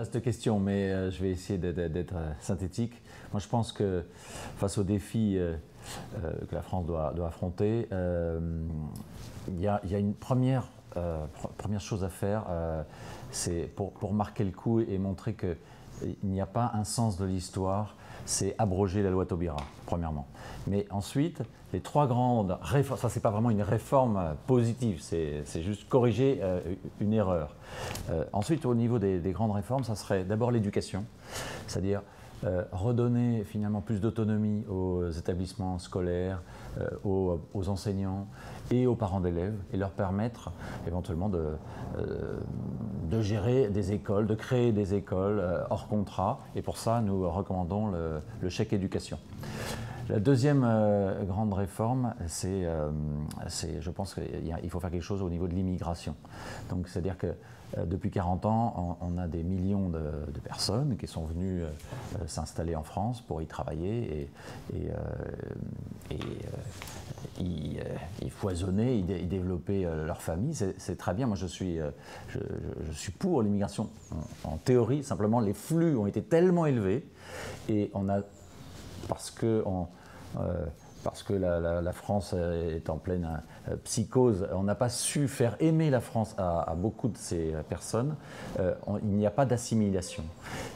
Vaste question, mais je vais essayer d'être synthétique. Moi, je pense que face aux défis que la France doit affronter, il y a une première chose à faire, c'est pour marquer le coup et montrer qu'il n'y a pas un sens de l'histoire, c'est abroger la loi Taubira, premièrement. Mais ensuite, les trois grandes réformes, ça c'est pas vraiment une réforme positive, c'est juste corriger une erreur. Ensuite, au niveau des grandes réformes, ça serait d'abord l'éducation, c'est-à-dire redonner finalement plus d'autonomie aux établissements scolaires, aux enseignants et aux parents d'élèves et leur permettre éventuellement de gérer des écoles, de créer des écoles hors contrat. Et pour ça, nous recommandons le chèque éducation. La deuxième grande réforme, je pense qu'il faut faire quelque chose au niveau de l'immigration. Donc, c'est-à-dire que depuis 40 ans, on a des millions de personnes qui sont venues s'installer en France pour y travailler et y foisonner, y développer leur famille. C'est très bien. Moi, je suis pour l'immigration en théorie. Simplement, les flux ont été tellement élevés et parce que la France est en pleine psychose, on n'a pas su faire aimer la France à beaucoup de ces personnes, il n'y a pas d'assimilation.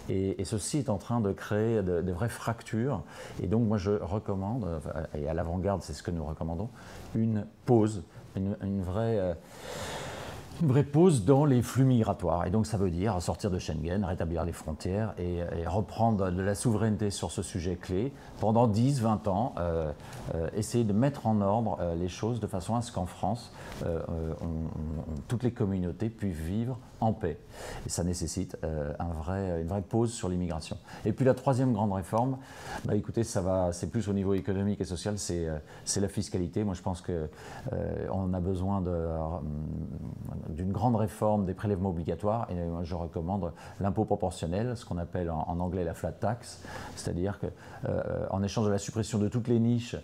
Et ceci est en train de créer de vraies fractures. Et donc moi je recommande, et à l'avant-garde c'est ce que nous recommandons, une pause, une vraie pause dans les flux migratoires. Et donc ça veut dire sortir de Schengen, rétablir les frontières et reprendre de la souveraineté sur ce sujet clé pendant 10-20 ans, essayer de mettre en ordre les choses de façon à ce qu'en France, toutes les communautés puissent vivre en paix. Et ça nécessite une vraie pause sur l'immigration. Et puis la troisième grande réforme, écoutez, c'est plus au niveau économique et social, c'est la fiscalité. Moi je pense qu'on a besoin d'une grande réforme des prélèvements obligatoires et moi, je recommande l'impôt proportionnel, ce qu'on appelle en anglais la flat tax, c'est-à-dire qu'en échange de la suppression de toutes les niches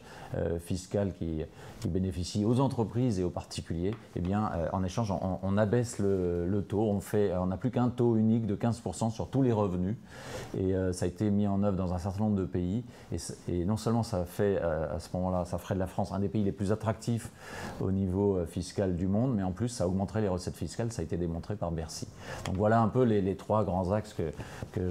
fiscales qui bénéficient aux entreprises et aux particuliers, eh bien, en échange on abaisse le taux, on n'a plus qu'un taux unique de 15% sur tous les revenus et ça a été mis en œuvre dans un certain nombre de pays et non seulement ça fait à ce moment-là, ça ferait de la France un des pays les plus attractifs au niveau fiscal du monde, mais en plus ça augmenterait les recettes fiscales, ça a été démontré par Bercy. Donc voilà un peu les trois grands axes que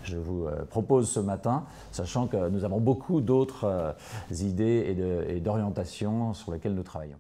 je vous propose ce matin, sachant que nous avons beaucoup d'autres idées et d'orientations sur lesquelles nous travaillons.